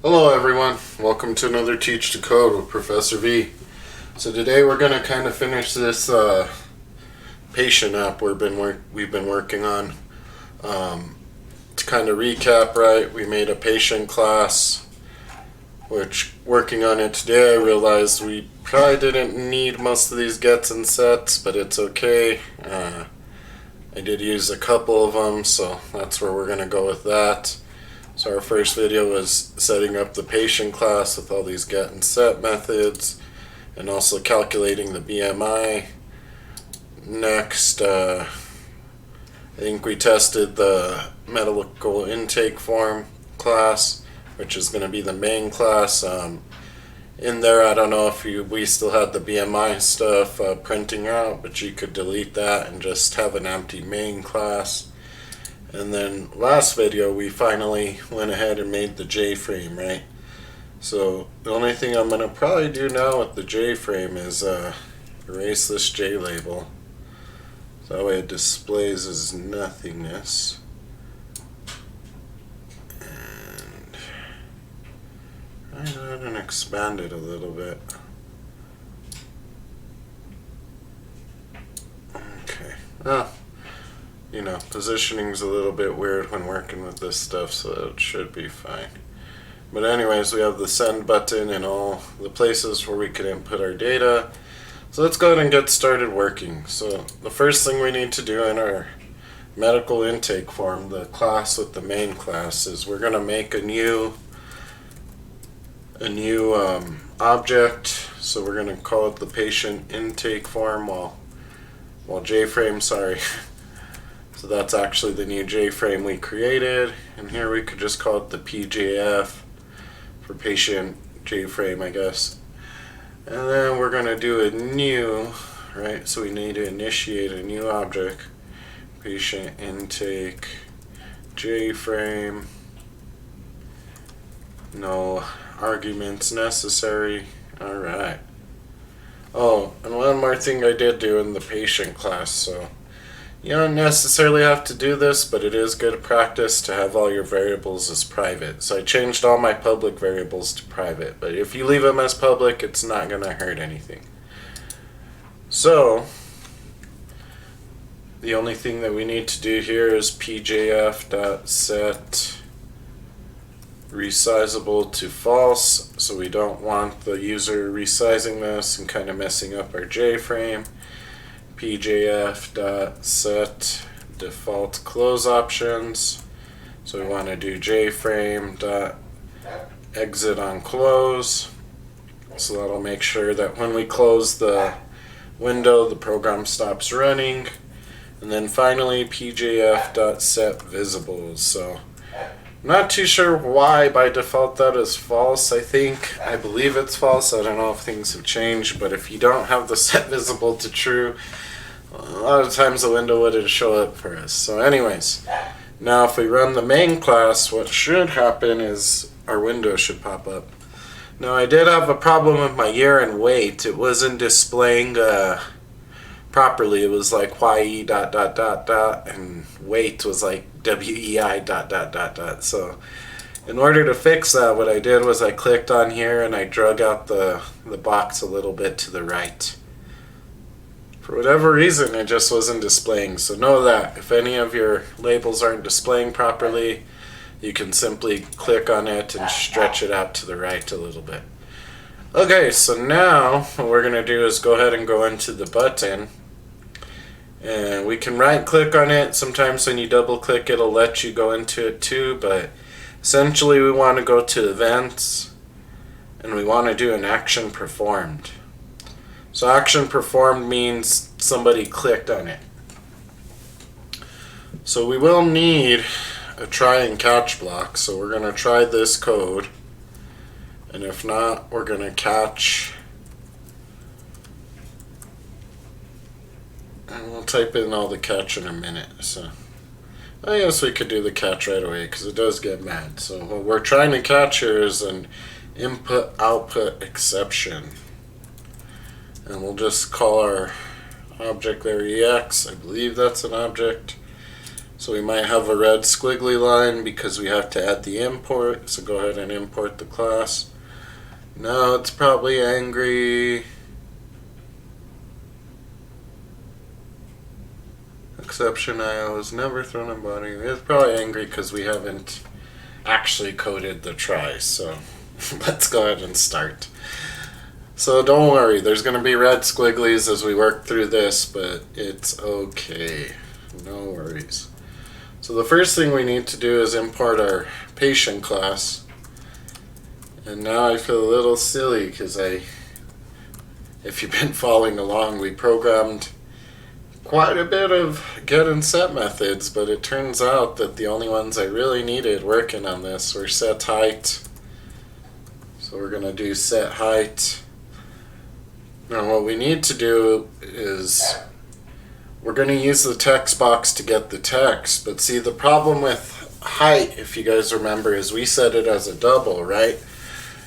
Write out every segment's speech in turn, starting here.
Hello everyone, welcome to another Teach to Code with Professor V. So today we're going to kind of finish this patient app we've been working on. To kind of recap, right, we made a patient class, which working on it today I realized we probably didn't need most of these gets and sets, but it's okay. I did use a couple of them, so that's where we're going to go with that. So our first video was setting up the patient class with all these get and set methods and also calculating the BMI. Next, I think we tested the medical intake form class, which is going to be the main class. In there, I don't know if we still had the BMI stuff printing out, but you could delete that and just have an empty main class. And then last video we finally went ahead and made the JFrame, right? So the only thing I'm going to probably do now with the JFrame is erase this J label. So that way it displays as nothingness. And try that and expand it a little bit. Okay. Oh. You know, positioning's a little bit weird when working with this stuff, so it should be fine. But anyways, we have the send button and all the places where we can input our data. So let's go ahead and get started working. So the first thing we need to do in our medical intake form, the class with the main class, is we're going to make a new object. So we're going to call it the patient intake form, while JFrame, sorry. So that's actually the new JFrame we created, and here we could just call it the PJF for patient JFrame, I guess. And then we're going to do a new, right, so we need to initiate a new object, patient intake JFrame, no arguments necessary. Alright. Oh, and one more thing I did do in the patient class, so you don't necessarily have to do this, but it is good practice to have all your variables as private. So I changed all my public variables to private, but if you leave them as public, it's not going to hurt anything. So the only thing that we need to do here is pjf.set resizable to false, so we don't want the user resizing this and kind of messing up our JFrame. pjf.set default close options, so we want to do jframe.exit on close, so that'll make sure that when we close the window the program stops running. And then finally pjf.set visibles. So I'm not too sure why by default that is false. I believe it's false. I don't know if things have changed, but if you don't have the set visible to true, a lot of times the window wouldn't show up for us. So anyways, now if we run the main class, what should happen is our window should pop up. Now I did have a problem with my year and weight. It wasn't displaying properly. It was like YE ... and weight was like WEI ... So in order to fix that, what I did was I clicked on here and I drug out the box a little bit to the right. For whatever reason, it just wasn't displaying. So know that if any of your labels aren't displaying properly, you can simply click on it and stretch it out to the right a little bit. Okay, so now what we're going to do is go ahead and go into the button. And we can right click on it. Sometimes when you double click, it'll let you go into it too, but essentially we want to go to events and we want to do an action performed. So action performed means somebody clicked on it. So we will need a try and catch block. So we're going to try this code, and if not, we're going to catch, and we'll type in all the catch in a minute. So I guess we could do the catch right away because it does get mad. So what we're trying to catch here is an input-output exception. And we'll just call our object there EX. I believe that's an object. So we might have a red squiggly line because we have to add the import. So go ahead and import the class. Now it's probably angry. Exception IO is never thrown in body. It's probably angry because we haven't actually coded the try. So let's go ahead and start. So don't worry, there's going to be red squigglies as we work through this, but it's okay. No worries. So the first thing we need to do is import our patient class. And now I feel a little silly because if you've been following along, we programmed quite a bit of get and set methods, but it turns out that the only ones I really needed working on this were set height. So we're going to do set height. Now what we need to do is we're going to use the text box to get the text, but see, the problem with height, if you guys remember, is we set it as a double, right?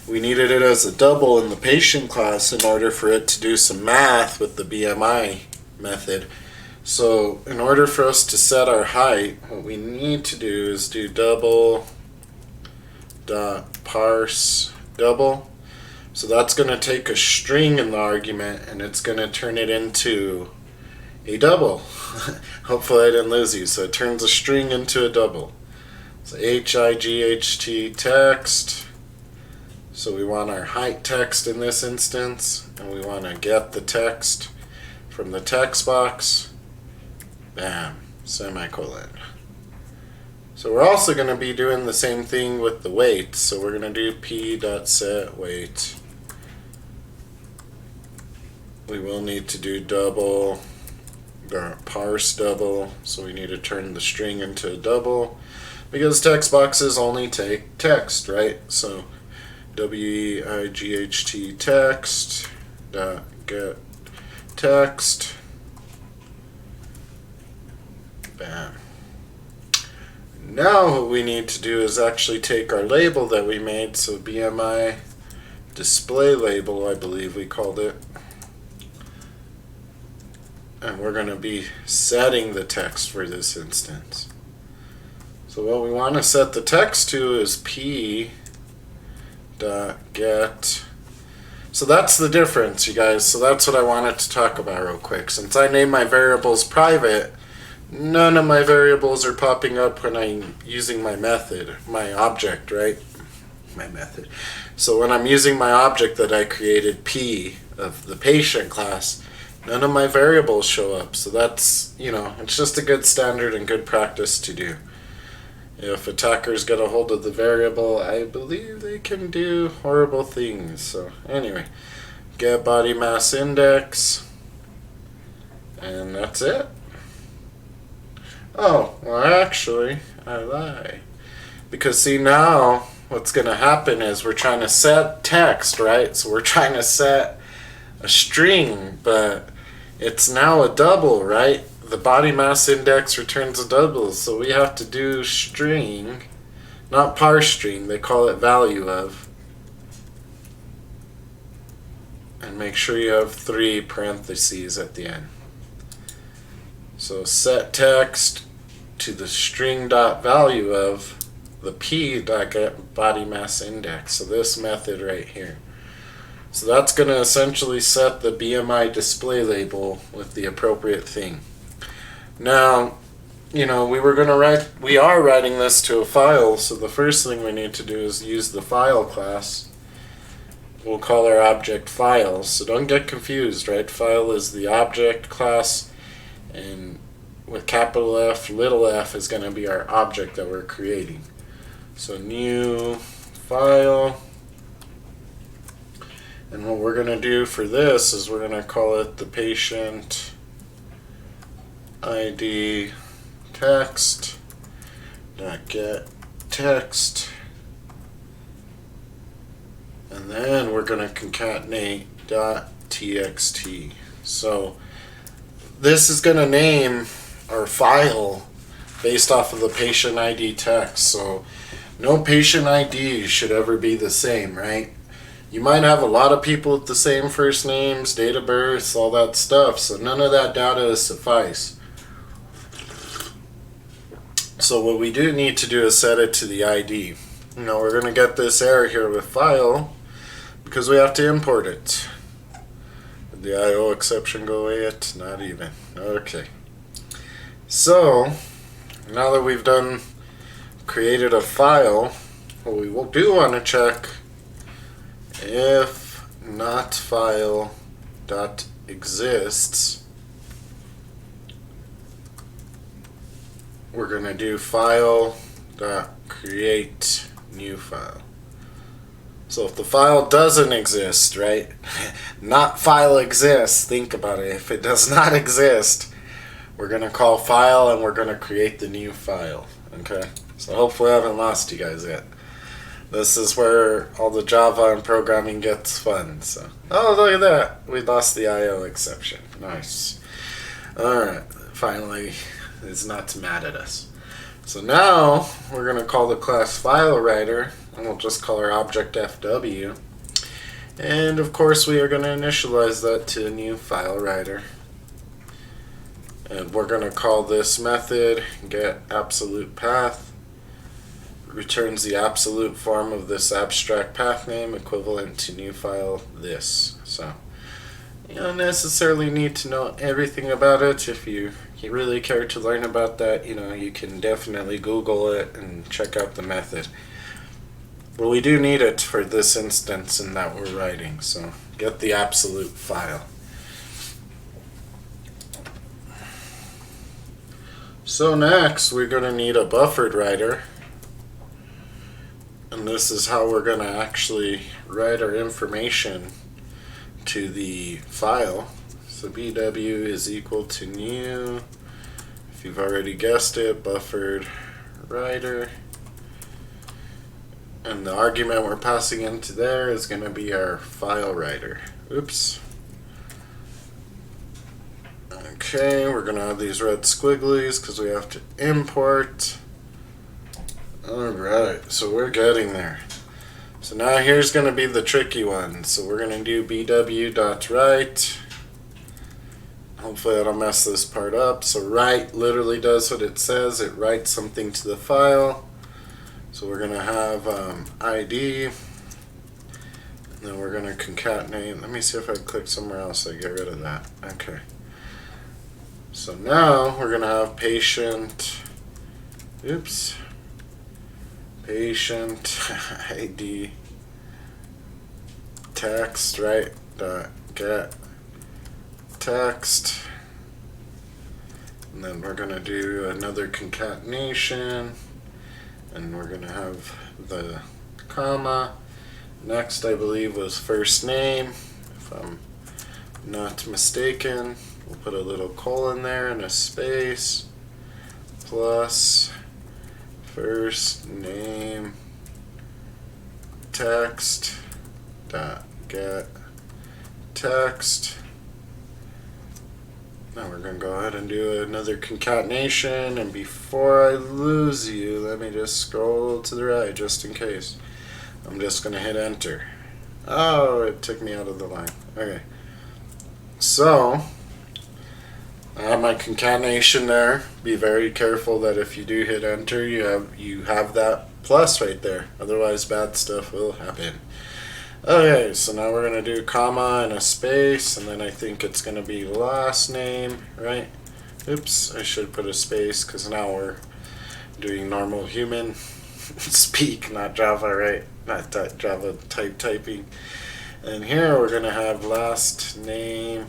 We needed it as a double in the patient class in order for it to do some math with the BMI method. So in order for us to set our height, what we need to do is do double dot parse double. So that's going to take a string in the argument and it's going to turn it into a double. Hopefully I didn't lose you. So it turns a string into a double. So HIGHT text. So we want our height text in this instance, and we want to get the text from the text box. Bam, semicolon. So we're also going to be doing the same thing with the weight. So we're going to do p.setWeight. We will need to do double or parse double, so we need to turn the string into a double because text boxes only take text, right? So WEIGHT text dot get text. Bam. Now what we need to do is actually take our label that we made, so BMI display label, I believe we called it, and we're going to be setting the text for this instance. So what we want to set the text to is p dot get. So that's the difference, you guys. So that's what I wanted to talk about real quick. Since I named my variables private, none of my variables are popping up when I'm using my method, my object, right? My method. So when I'm using my object that I created, P of the patient class, none of my variables show up. So that's, it's just a good standard and good practice to do. If attackers get a hold of the variable, I believe they can do horrible things. So anyway, get body mass index, and that's it. Oh, well actually, I lie. Because see, now what's going to happen is we're trying to set text, right? So we're trying to set a string, but it's now a double, right? The body mass index returns a double, so we have to do string, not parse string, they call it value of. And make sure you have 3 parentheses at the end. So set text to the string dot value of the p dot get body mass index. So this method right here. So that's going to essentially set the BMI display label with the appropriate thing. Now, we are writing this to a file, so the first thing we need to do is use the file class. We'll call our object file, so don't get confused, right? File is the object class, and with capital F, little f is going to be our object that we're creating. So new file, and what we're going to do for this is we're going to call it the patient ID text dot get text, and then we're going to concatenate .txt. So this is going to name our file based off of the patient ID text. So no patient ID should ever be the same, right? You might have a lot of people with the same first names, date of birth, all that stuff, so none of that data is suffice. So what we do need to do is set it to the ID. Now we're going to get this error here with file because we have to import it. Did the IO exception go away yet? Not even. Okay. So now that we've created a file, what we do want to check if not file dot exists, we're going to do file dot create new file. So if the file doesn't exist, right? Not file exists, think about it. If it does not exist, we're going to call file and we're going to create the new file. Okay? So hopefully I haven't lost you guys yet. This is where all the Java and programming gets fun. So, oh, look at that. We lost the IO exception. Nice. Alright, finally it's not mad at us. So now we're going to call the class file writer, and we'll just call our object FW. And of course we are going to initialize that to a new file writer. And we're going to call this method get absolute path. Returns the absolute form of this abstract path name equivalent to new file this. So you don't necessarily need to know everything about it. If you really care to learn about that, you can definitely Google it and check out the method. But we do need it for this instance in that we're writing. So get the absolute file. So next we're going to need a buffered writer. And this is how we're going to actually write our information to the file. So BW is equal to new, if you've already guessed it, buffered writer. And the argument we're passing into there is going to be our file writer. Oops. Okay, we're going to have these red squigglies because we have to import. Alright, so we're getting there. So now here's going to be the tricky one. So we're going to do bw.write. Hopefully I don't mess this part up. So write literally does what it says. It writes something to the file. So we're going to have ID. And then we're going to concatenate. Let me see if I click somewhere else I get rid of that. Okay. So now we're going to have patient. Oops. Patient ID text, right? Get text, and then we're going to do another concatenation, and we're going to have the comma. Next, I believe, was first name, if I'm not mistaken. We'll put a little colon there and a space, plus first name text dot get text. Now we're going to go ahead and do another concatenation, and before I lose you, let me just scroll to the right just in case. I'm just going to hit enter. Oh, it took me out of the line. Okay. So I have my concatenation there. Be very careful that if you do hit enter, you have that plus right there. Otherwise, bad stuff will happen. Okay, so now we're going to do comma and a space, and then I think it's going to be last name, right? Oops, I should put a space because now we're doing normal human speak, not Java, right? Not Java typing. And here we're going to have last name.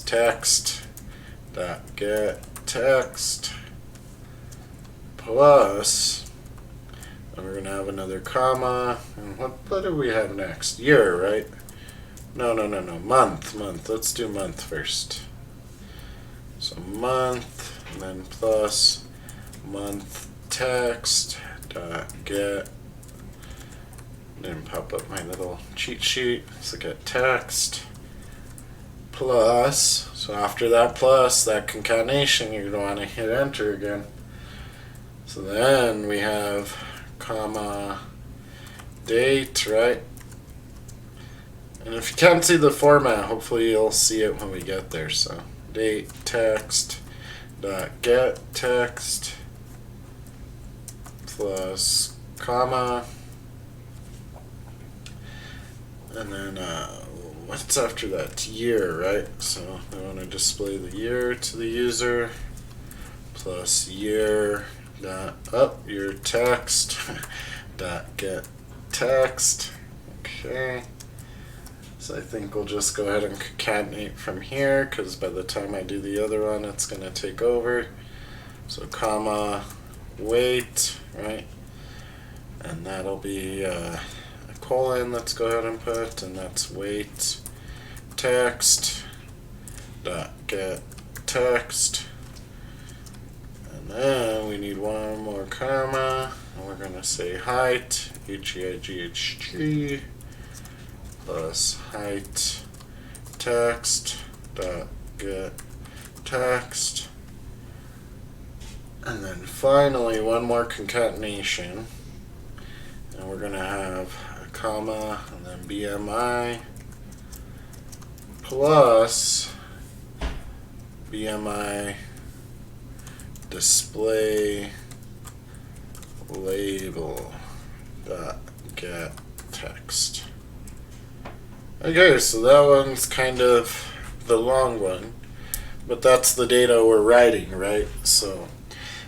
Text dot get text plus, and we're gonna have another comma, and what do we have next? Year, right? No, month. Let's do month first. So month, and then plus month text dot get, then pop up my little cheat sheet. So get text plus, so after that plus, that concatenation, you're going to want to hit enter again. So then we have comma date, right? And if you can't see the format, hopefully you'll see it when we get there. So date text dot get text plus comma, and then what's after that? Year, right? So I want to display the year to the user plus year dot your text dot get text. Okay. So I think we'll just go ahead and concatenate from here, because by the time I do the other one, it's going to take over. So comma wait, right? And that'll be a colon. Let's go ahead and put, and that's wait text dot get text. And then we need one more comma, and we're going to say height, height plus height text dot get text. And then finally one more concatenation, and we're going to have a comma and then BMI plus BMI display label dot get text. Okay, so that one's kind of the long one, but that's the data we're writing, right? So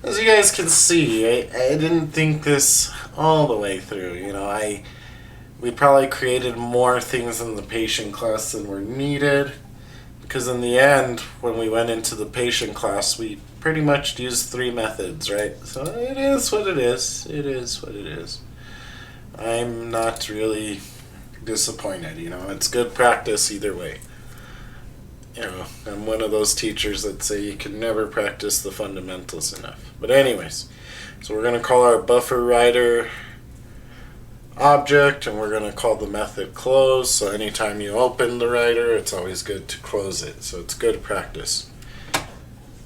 as you guys can see, I didn't think this all the way through. You know, we probably created more things in the patient class than were needed, because in the end, when we went into the patient class, we pretty much used 3 methods, right? So it is what it is. It is what it is. I'm not really disappointed. You know, it's good practice either way. You know, I'm one of those teachers that say you can never practice the fundamentals enough. But anyways, so we're going to call our buffer writer object, and we're going to call the method close. So anytime you open the writer, it's always good to close it. So it's good practice.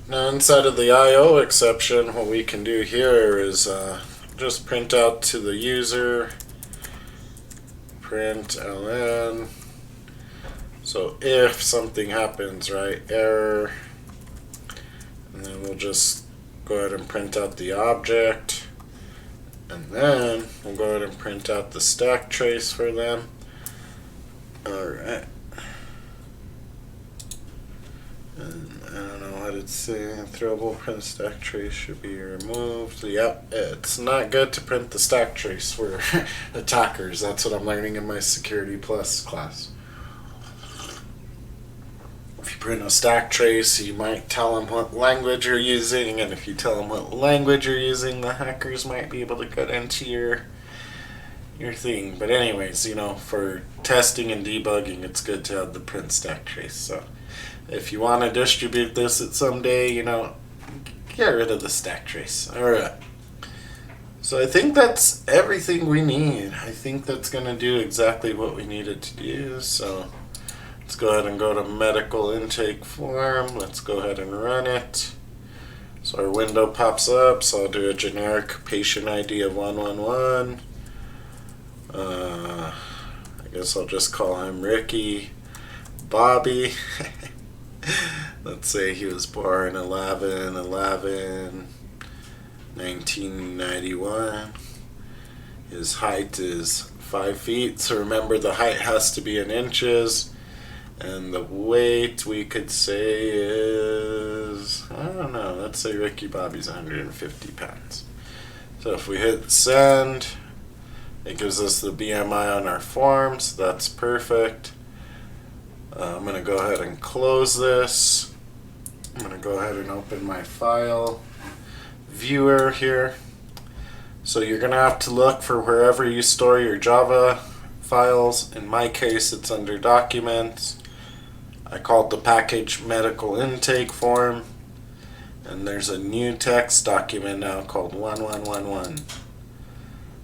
Now inside of the IO exception, what we can do here is just print out to the user print ln. So if something happens, right, error, and then we'll just go ahead and print out the object, and then we'll go ahead and print out the stack trace for them. Alright. And I don't know what it's saying. Throwable print stack trace should be removed. Yep, it's not good to print the stack trace for attackers. That's what I'm learning in my Security Plus class. If you print a stack trace, you might tell them what language you're using, and if you tell them what language you're using, the hackers might be able to get into your thing. But anyways, you know, for testing and debugging, it's good to have the print stack trace. So if you want to distribute this at some day, you know, get rid of the stack trace. Alright. So I think that's everything we need. I think that's going to do exactly what we needed to do. So let's go ahead and go to medical intake form. Let's go ahead and run it. So our window pops up. So I'll do a generic patient ID of 111. I guess I'll just call him Ricky Bobby. Let's say he was born 11/11/1991. His height is 5 feet. So remember, the height has to be in inches. And the weight we could say is, I don't know, let's say Ricky Bobby's 150 pounds. So if we hit send, it gives us the BMI on our form, so that's perfect. I'm going to go ahead and close this. I'm going to go ahead and open my file viewer here. So you're going to have to look for wherever you store your Java files. In my case, it's under Documents. I called the package medical intake form, and there's a new text document now called 1111.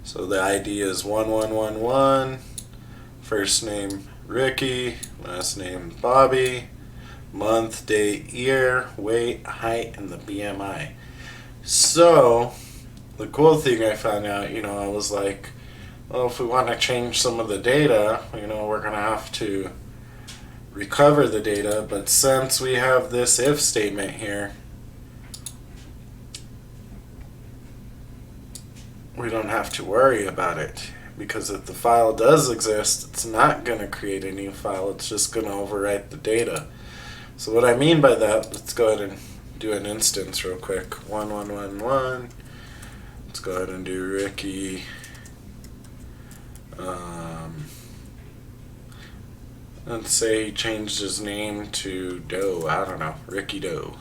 So the ID is 1111, first name Ricky, last name Bobby, month, date, year, weight, height, and the BMI. So the cool thing I found out, you know, I was like, well, if we want to change some of the data, you know, we're going to have to recover the data, but since we have this if statement here, we don't have to worry about it. Because if the file does exist, it's not going to create a new file. It's just going to overwrite the data. So what I mean by that, let's go ahead and do an instance real quick. 1111. Let's go ahead and do Ricky. Let's say he changed his name to Doe. I don't know. Ricky Doe.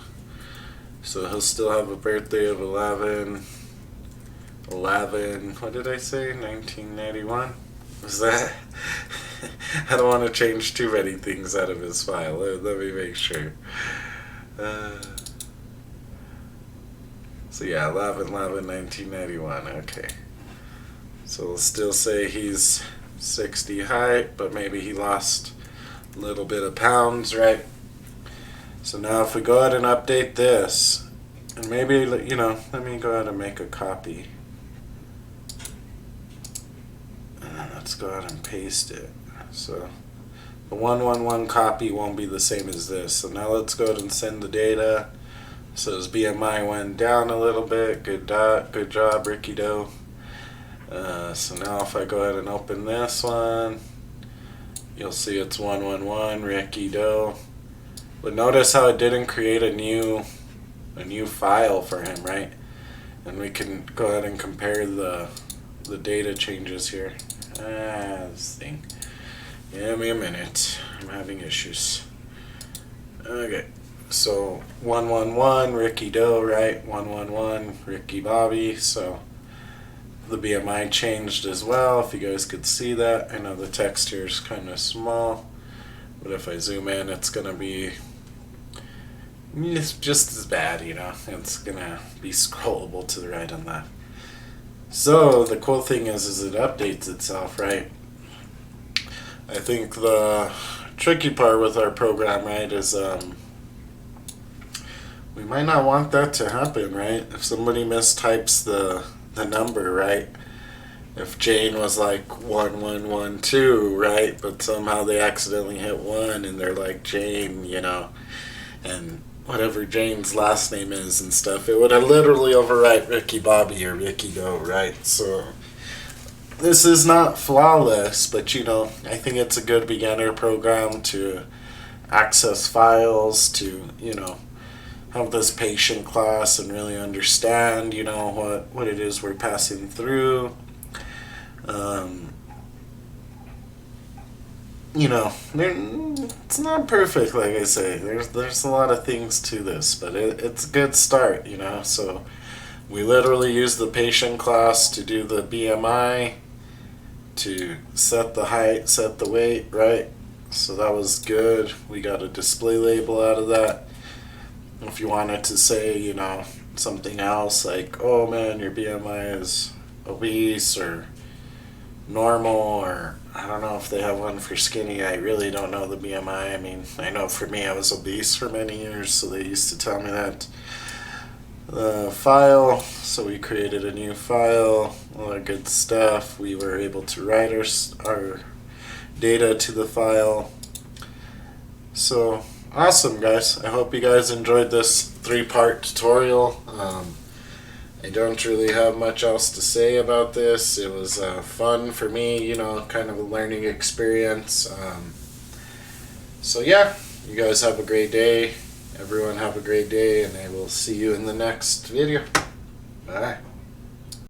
So he'll still have a birthday of 11, what did I say? 1991? Was that? I don't want to change too many things out of his file. Let me make sure. So yeah, 11/11/1991. Okay. So we'll still say he's 60 height, but maybe he lost a little bit of pounds, right? So now if we go ahead and update this, and maybe, you know, let me go ahead and make a copy. And then let's go ahead and paste it. So the 111 copy won't be the same as this. So now let's go ahead and send the data. So his BMI went down a little bit. Good job, Ricky Doe. So now if I go ahead and open this one, you'll see it's 111 Ricky Doe. But notice how it didn't create a new file for him, right? And we can go ahead and compare the data changes here. This thing. Give me a minute. I'm having issues. Okay. So 111 Ricky Doe, right? 111 Ricky Bobby. So the BMI changed as well, if you guys could see that. I know the text here is kind of small, but if I zoom in, it's going to be just as bad, you know. It's going to be scrollable to the right and left. So the cool thing is it updates itself, right? I think the tricky part with our program, right, is we might not want that to happen, right? If somebody mistypes the number, right? If Jane was like 1112, right? But somehow they accidentally hit 1 and they're like Jane, you know, and whatever Jane's last name is and stuff, it would have literally overwrite Ricky Bobby or Ricky Doe, right? So this is not flawless, but you know, I think it's a good beginner program to access files, to, you know, have this patient class and really understand, you know, what it is we're passing through. You know, it's not perfect, like I say. There's a lot of things to this, but it's a good start, you know. So we literally use the patient class to do the BMI, to set the height, set the weight, right? So that was good. We got a display label out of that. If you wanted to say, you know, something else like, oh man, your BMI is obese or normal, or I don't know if they have one for skinny. I really don't know the BMI. I mean, I know for me I was obese for many years, so they used to tell me that. The file, so we created a new file, all that good stuff. We were able to write our data to the file. So awesome, guys. I hope you guys enjoyed this 3-part tutorial. I don't really have much else to say about this. It was fun for me, you know, kind of a learning experience. So yeah, you guys have a great day. Everyone have a great day, and I will see you in the next video. Bye.